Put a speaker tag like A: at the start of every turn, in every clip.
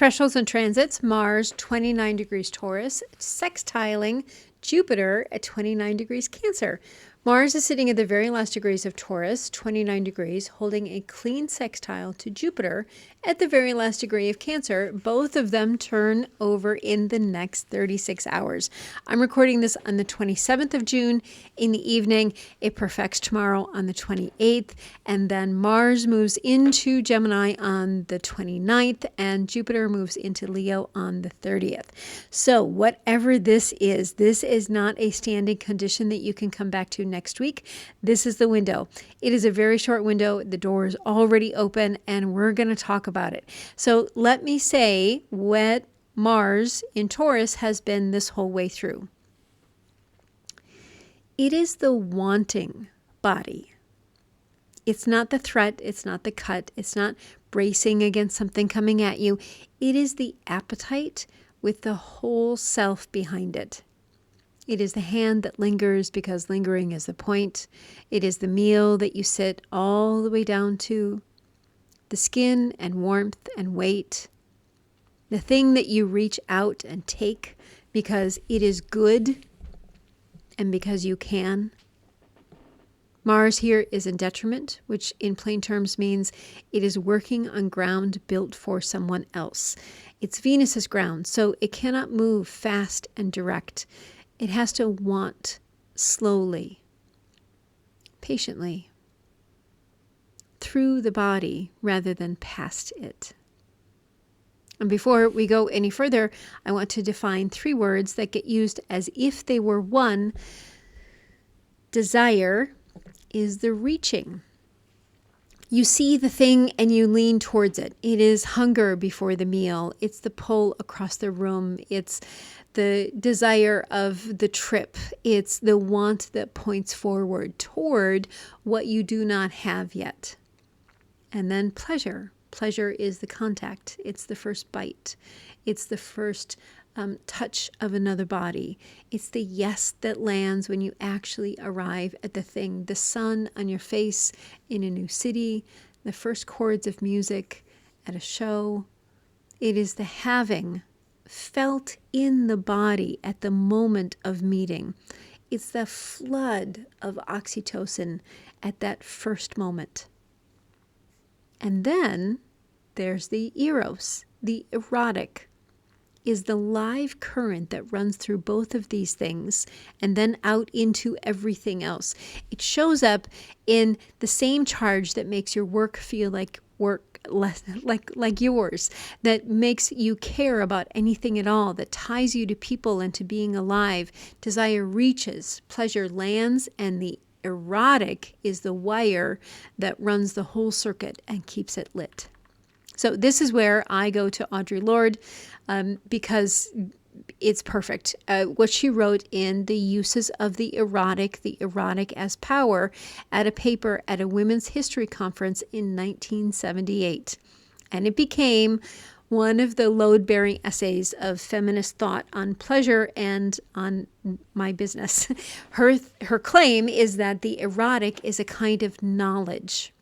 A: Thresholds and transits, Mars 29 degrees Taurus, sextiling Jupiter at 29 degrees Cancer. Mars is sitting at the very last degrees of Taurus, 29 degrees, holding a clean sextile to Jupiter at the very last degree of Cancer. Both of them turn over in the next 36 hours. I'm recording this on the 27th of June in the evening. It perfects tomorrow on the 28th, and then Mars moves into Gemini on the 29th, and Jupiter moves into Leo on the 30th. So whatever this is not a standing condition that you can come back to next week. This is the window. It is a very short window. The door is already open, and we're going to talk about it. So let me say what Mars in Taurus has been this whole way through. It is the wanting body. It's not the threat. It's not the cut. It's not bracing against something coming at you. It is the appetite with the whole self behind it. It is the hand that lingers because lingering is the point. It is the meal that you sit all the way down to. The skin and warmth and weight. The thing that you reach out and take because it is good and because you can. Mars here is in detriment, which in plain terms means it is working on ground built for someone else. It's Venus's ground, so it cannot move fast and direct. It has to want slowly, patiently, through the body rather than past it. And before we go any further, I want to define 3 words that get used as if they were one. Desire is the reaching. You see the thing and you lean towards it. It is hunger before the meal. It's the pull across the room. It's the desire of the trip. It's the want that points forward toward what you do not have yet. And then pleasure. Pleasure is the contact. It's the first bite. It's the first touch of another body. It's the yes that lands when you actually arrive at the thing. The sun on your face in a new city, the first chords of music at a show. It is the having felt in the body at the moment of meeting. It's the flood of oxytocin at that first moment. And then there's the Eros, the erotic, is the live current that runs through both of these things and then out into everything else. It shows up in the same charge that makes your work feel like work, less like yours, that makes you care about anything at all, that ties you to people and to being alive. Desire reaches, pleasure lands, and the erotic is the wire that runs the whole circuit and keeps it lit. So this is where I go to Audre Lorde because it's perfect. What she wrote in the uses of the erotic as power, at a paper at a women's history conference in 1978. And it became one of the load-bearing essays of feminist thought on pleasure and on my business. Her claim is that the erotic is a kind of knowledge.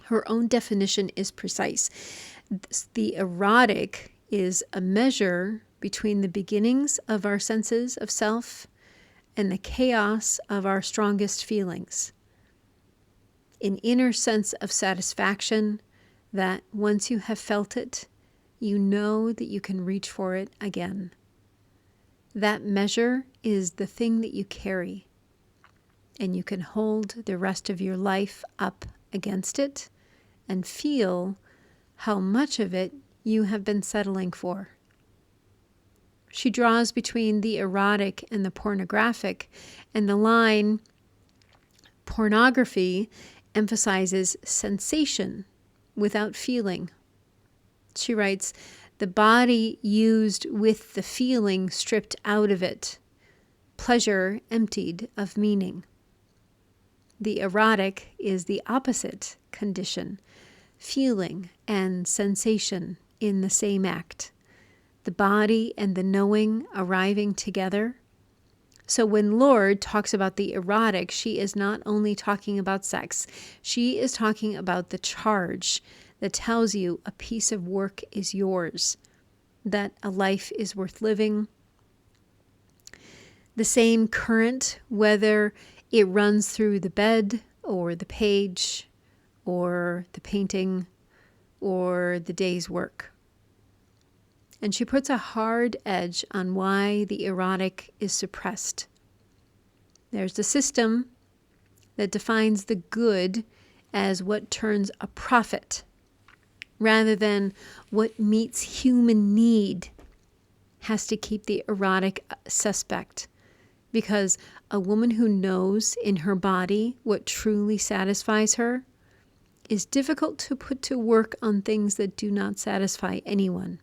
A: Her own definition is precise. The erotic is a measure between the beginnings of our senses of self and the chaos of our strongest feelings. An inner sense of satisfaction that once you have felt it, you know that you can reach for it again. That measure is the thing that you carry, and you can hold the rest of your life up against it and feel how much of it you have been settling for. She draws between the erotic and the pornographic, and the line, pornography emphasizes sensation without feeling. She writes, the body used with the feeling stripped out of it, pleasure emptied of meaning. The erotic is the opposite condition, feeling and sensation in the same act, the body and the knowing arriving together. So when Lorde talks about the erotic, she is not only talking about sex, she is talking about the charge that tells you a piece of work is yours that a life is worth living. The same current, whether it runs through the bed or the page or the painting or the day's work. And she puts a hard edge on why the erotic is suppressed. There's the system that defines the good as what turns a profit, rather than what meets human need has to keep the erotic suspect. Because a woman who knows in her body what truly satisfies her is difficult to put to work on things that do not satisfy anyone.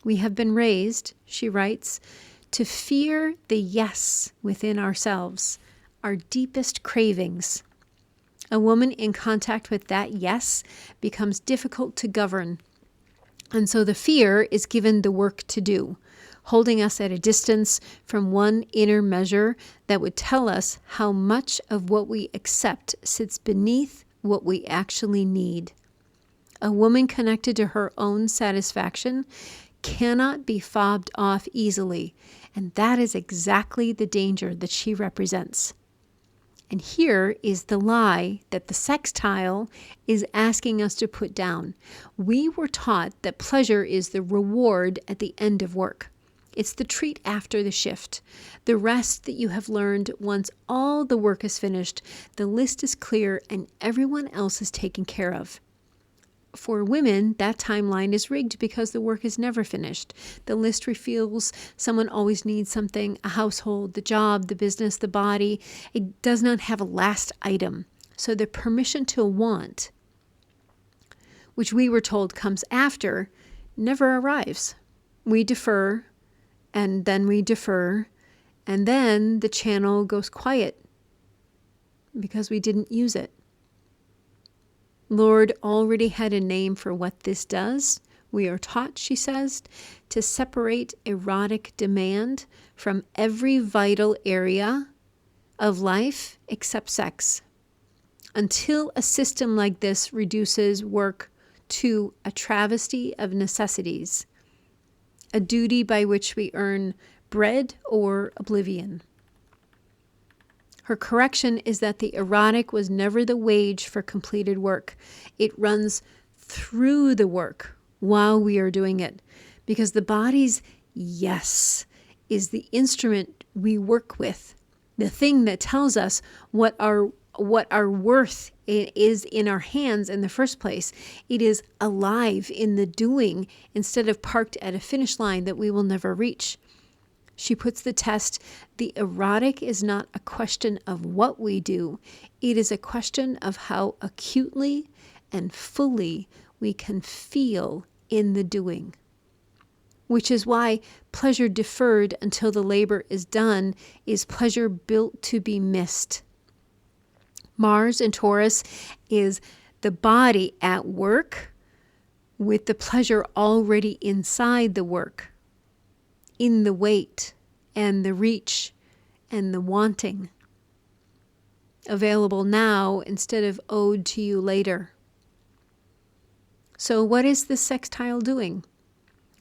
A: We have been raised, she writes, to fear the yes within ourselves, our deepest cravings. A woman in contact with that yes becomes difficult to govern. And so the fear is given the work to do, holding us at a distance from one inner measure that would tell us how much of what we accept sits beneath what we actually need. A woman connected to her own satisfaction cannot be fobbed off easily, and that is exactly the danger that she represents. And here is the lie that the sextile is asking us to put down. We were taught that pleasure is the reward at the end of work. It's the treat after the shift, the rest that you have learned once all the work is finished, the list is clear, and everyone else is taken care of. For women, that timeline is rigged because the work is never finished. The list reveals someone always needs something, a household, the job, the business, the body. It does not have a last item. So the permission to want, which we were told comes after, never arrives. We defer, and then we defer, and then the channel goes quiet because we didn't use it. Lorde already had a name for what this does. We are taught, she says, to separate erotic demand from every vital area of life except sex. Until a system like this reduces work to a travesty of necessities, a duty by which we earn bread or oblivion. Her correction is that the erotic was never the wage for completed work. It runs through the work while we are doing it, because the body's yes is the instrument we work with, the thing that tells us what our worth is in our hands in the first place. It is alive in the doing instead of parked at a finish line that we will never reach. She puts the test, the erotic is not a question of what we do. It is a question of how acutely and fully we can feel in the doing. Which is why pleasure deferred until the labor is done is pleasure built to be missed. Mars in Taurus is the body at work with the pleasure already inside the work, in the weight and the reach and the wanting, available now instead of owed to you later. So what is the sextile doing?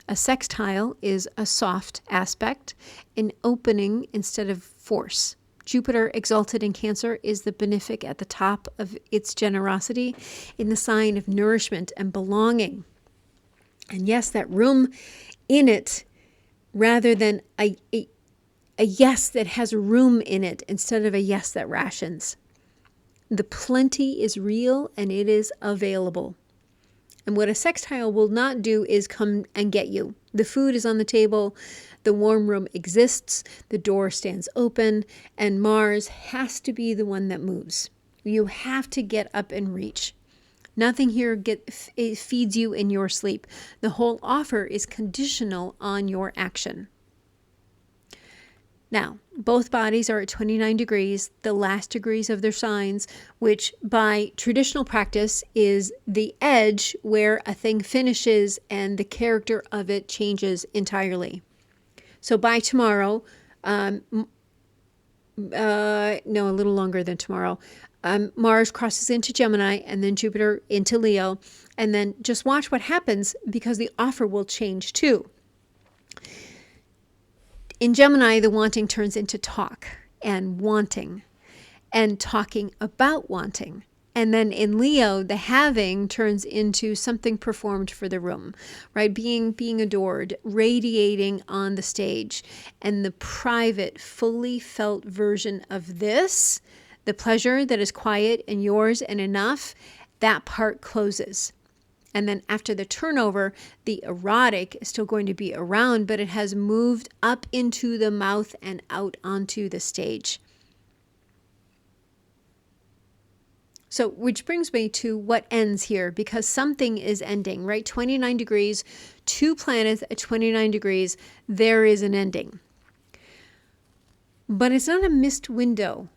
A: A sextile is a soft aspect, an opening instead of force. Jupiter exalted in Cancer is the benefic at the top of its generosity in the sign of nourishment and belonging. And yes, that room in it, rather than a yes that has room in it instead of a yes that rations. The plenty is real and it is available. And what a sextile will not do is come and get you. The food is on the table, the warm room exists, the door stands open, and Mars has to be the one that moves. You have to get up and reach. Nothing here feeds you in your sleep. The whole offer is conditional on your action. Now, both bodies are at 29 degrees, the last degrees of their signs, which by traditional practice is the edge where a thing finishes and the character of it changes entirely. So by tomorrow, no, a little longer than tomorrow, Mars crosses into Gemini and then Jupiter into Leo. And then just watch what happens, because the offer will change too. In Gemini, the wanting turns into talk and wanting and talking about wanting. And then in Leo, the having turns into something performed for the room, right? Being adored, radiating on the stage. And the private, fully felt version of this, the pleasure that is quiet and yours and enough, that part closes. And then after the turnover, the erotic is still going to be around, but it has moved up into the mouth and out onto the stage. So, which brings me to what ends here, because something is ending, right? 29 degrees, 2 planets at 29 degrees, there is an ending. But it's not a missed window.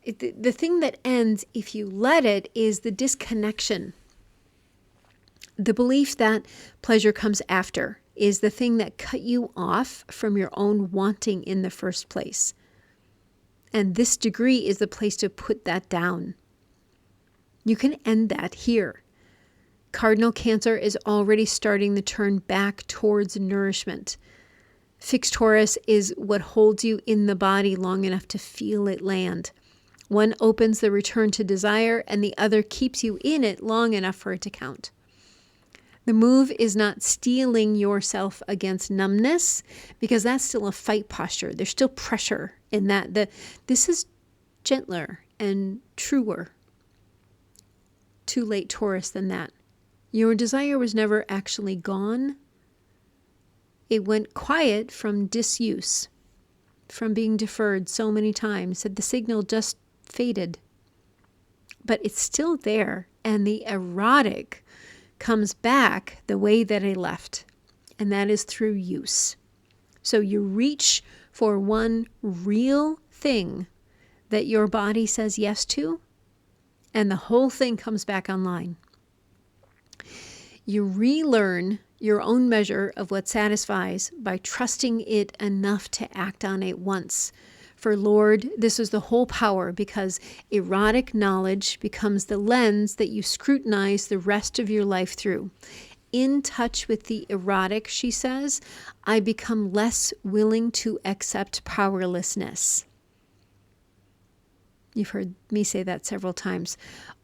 A: The thing that ends, if you let it, is the disconnection. The belief that pleasure comes after is the thing that cut you off from your own wanting in the first place. And this degree is the place to put that down. You can end that here. Cardinal Cancer is already starting the turn back towards nourishment. Fixed Taurus is what holds you in the body long enough to feel it land. One opens the return to desire, and the other keeps you in it long enough for it to count. The move is not steeling yourself against numbness, because that's still a fight posture. There's still pressure in that. This is gentler and truer. Too late Taurus than that. Your desire was never actually gone. It went quiet from disuse, from being deferred so many times that the signal just faded. But it's still there, and the erotic comes back the way that it left, and that is through use. So you reach for one real thing that your body says yes to, and the whole thing comes back online. You relearn your own measure of what satisfies by trusting it enough to act on it once. For Lord, this is the whole power, because erotic knowledge becomes the lens that you scrutinize the rest of your life through. In touch with the erotic, she says, I become less willing to accept powerlessness. You've heard me say that several times.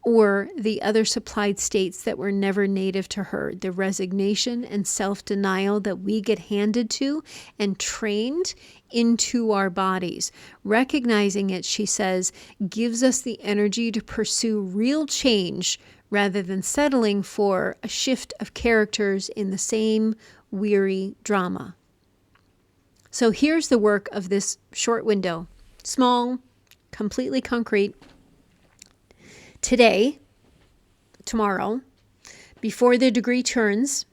A: Or the other supplied states that were never native to her, the resignation and self-denial that we get handed to and trained into our bodies. Recognizing it, she says, gives us the energy to pursue real change rather than settling for a shift of characters in the same weary drama. So here's the work of this short window. Small, completely concrete. Today, tomorrow, before the degree turns,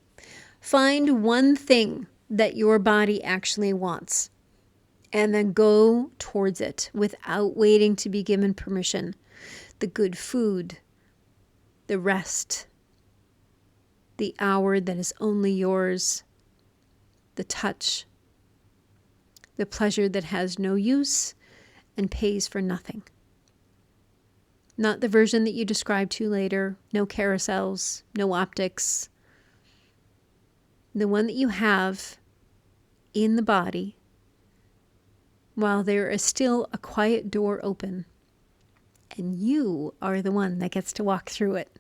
A: find one thing that your body actually wants, and then go towards it without waiting to be given permission. The good food, the rest, the hour that is only yours, the touch, the pleasure that has no use and pays for nothing. Not the version that you describe to later, no carousels, no optics. The one that you have in the body while there is still a quiet door open, and you are the one that gets to walk through it.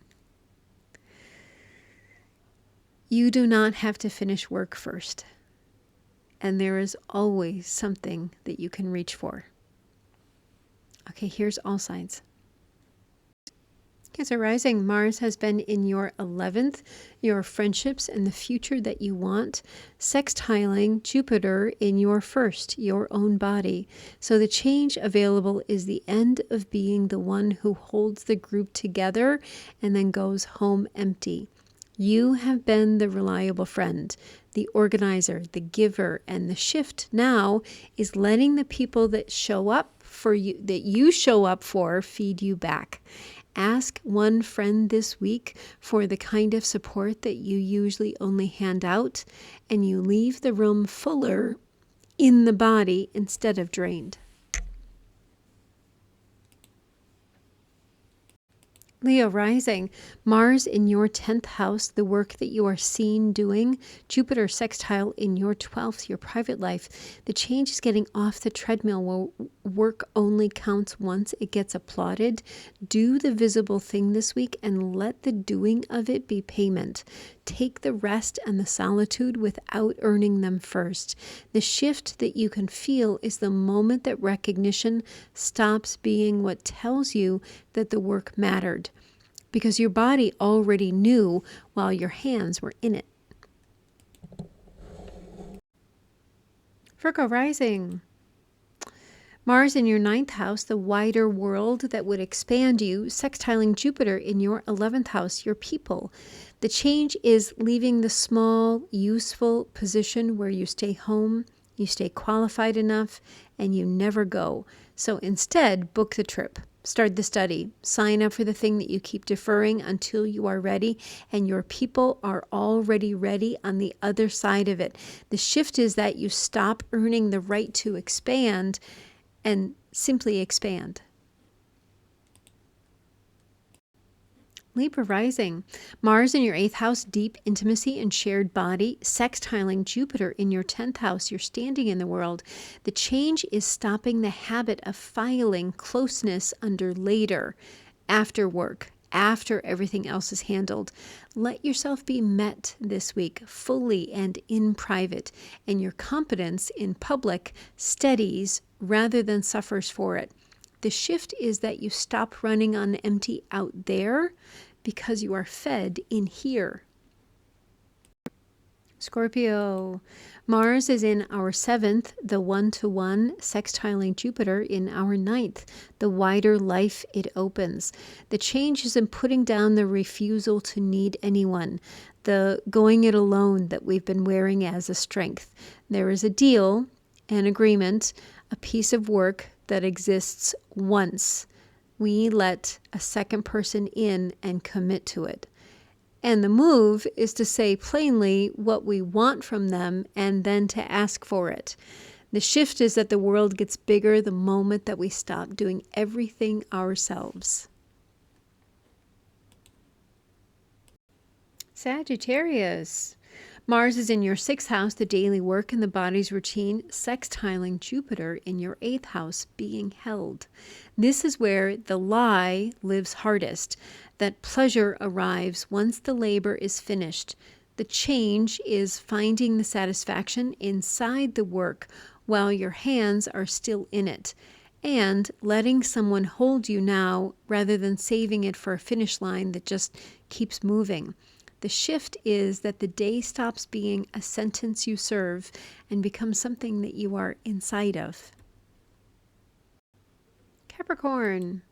A: You do not have to finish work first, and there is always something that you can reach for. Okay, here's all signs. Cancer rising, Mars has been in your 11th, your friendships and the future that you want, sextiling Jupiter in your first, your own body. So the change available is the end of being the one who holds the group together and then goes home empty. You have been the reliable friend, the organizer, the giver, and the shift now is letting the people that show up for you, that you show up for, feed you back. Ask one friend this week for the kind of support that you usually only hand out, and you leave the room fuller in the body instead of drained. Leo rising, Mars in your 10th house, the work that you are seen doing, Jupiter sextile in your 12th, your private life. The change is getting off the treadmill where work only counts once it gets applauded. Do the visible thing this week and let the doing of it be payment. Take the rest and the solitude without earning them first. The shift that you can feel is the moment that recognition stops being what tells you that the work mattered, because your body already knew while your hands were in it. Virgo rising. Mars in your 9th house, the wider world that would expand you, sextiling Jupiter in your 11th house, your people. The change is leaving the small, useful position where you stay home, you stay qualified enough, and you never go. So instead, book the trip. Start the study. Sign up for the thing that you keep deferring until you are ready, and your people are already ready on the other side of it. The shift is that you stop earning the right to expand and simply expand. Libra rising. Mars in your 8th house, deep intimacy and shared body, sextiling Jupiter in your 10th house, you're standing in the world. The change is stopping the habit of filing closeness under later, after work, after everything else is handled. Let yourself be met this week fully and in private, and your competence in public steadies rather than suffers for it. The shift is that you stop running on empty out there because you are fed in here. Scorpio. Mars is in our 7th, the 1-to-1, sextiling Jupiter in our 9th, the wider life it opens. The change is in putting down the refusal to need anyone, the going it alone that we've been wearing as a strength. There is a deal, an agreement, a piece of work that exists once. We let a second person in and commit to it. And the move is to say plainly what we want from them and then to ask for it. The shift is that the world gets bigger the moment that we stop doing everything ourselves. Sagittarius. Mars is in your 6th house, the daily work and the body's routine, sextiling Jupiter in your 8th house, being held. This is where the lie lives hardest, that pleasure arrives once the labor is finished. The change is finding the satisfaction inside the work while your hands are still in it, and letting someone hold you now rather than saving it for a finish line that just keeps moving. The shift is that the day stops being a sentence you serve and becomes something that you are inside of. Capricorn.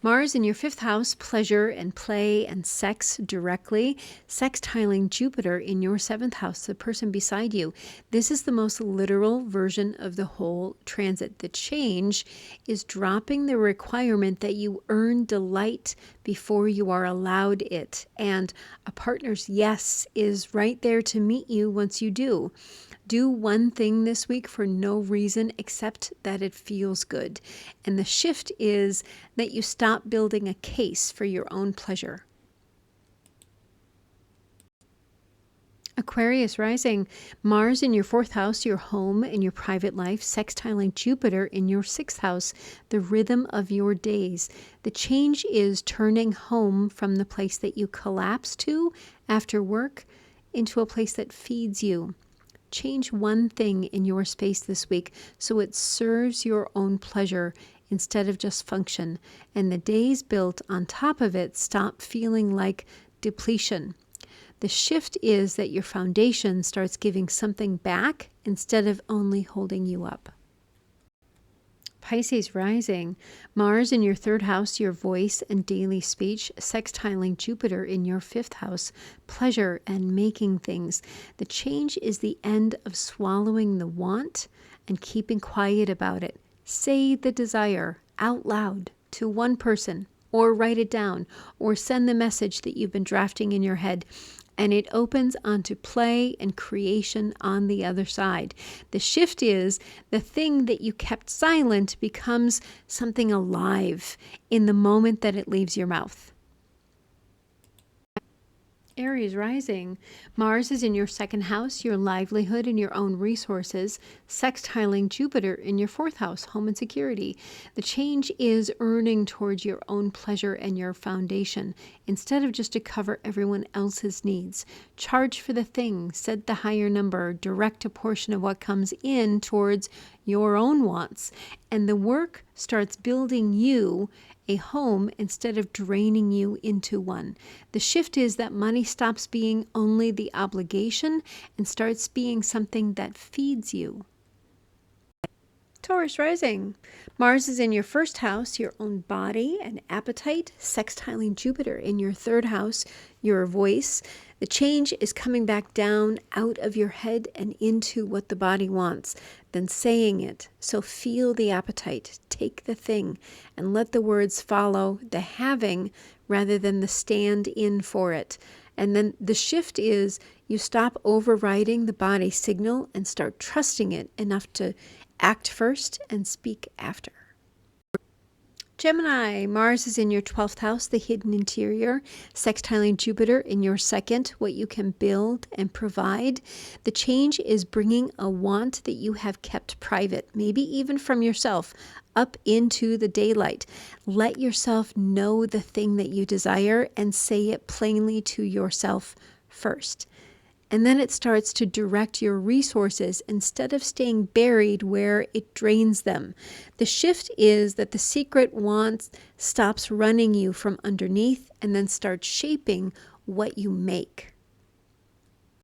A: Mars in your 5th house, pleasure and play and sex directly, sextiling Jupiter in your 7th house, the person beside you. This is the most literal version of the whole transit. The change is dropping the requirement that you earn delight before you are allowed it. And a partner's yes is right there to meet you once you do. Do one thing this week for no reason except that it feels good. And the shift is that you stop building a case for your own pleasure. Aquarius rising, Mars in your 4th house, your home and your private life, sextiling Jupiter in your 6th house, the rhythm of your days. The change is turning home from the place that you collapse to after work into a place that feeds you. Change one thing in your space this week so it serves your own pleasure instead of just function, and the days built on top of it stop feeling like depletion. The shift is that your foundation starts giving something back instead of only holding you up. Pisces rising, Mars in your 3rd house, your voice and daily speech, sextiling Jupiter in your 5th house, pleasure and making things. The change is the end of swallowing the want and keeping quiet about it. Say the desire out loud to one person, or write it down, or send the message that you've been drafting in your head. And it opens onto play and creation on the other side. The shift is the thing that you kept silent becomes something alive in the moment that it leaves your mouth. Aries rising. Mars is in your second house, your livelihood and your own resources, sextiling Jupiter in your fourth house, home and security. The change is earning towards your own pleasure and your foundation, instead of just to cover everyone else's needs. Charge for the thing, set the higher number, direct a portion of what comes in towards your own wants, and the work starts building you a home instead of draining you into one. The shift is that money stops being only the obligation and starts being something that feeds you. Taurus rising. Mars is in your first house, your own body and appetite, sextiling Jupiter in your third house, your voice. The change is coming back down out of your head and into what the body wants, then saying it. So feel the appetite, take the thing, and let the words follow the having rather than the stand in for it. And then the shift is you stop overriding the body signal and start trusting it enough to act first and speak after. Gemini, Mars is in your 12th house, the hidden interior, sextiling Jupiter in your second, what you can build and provide. The change is bringing a want that you have kept private, maybe even from yourself, up into the daylight. Let yourself know the thing that you desire and say it plainly to yourself first. And then it starts to direct your resources instead of staying buried where it drains them. The shift is that the secret want stops running you from underneath and then starts shaping what you make.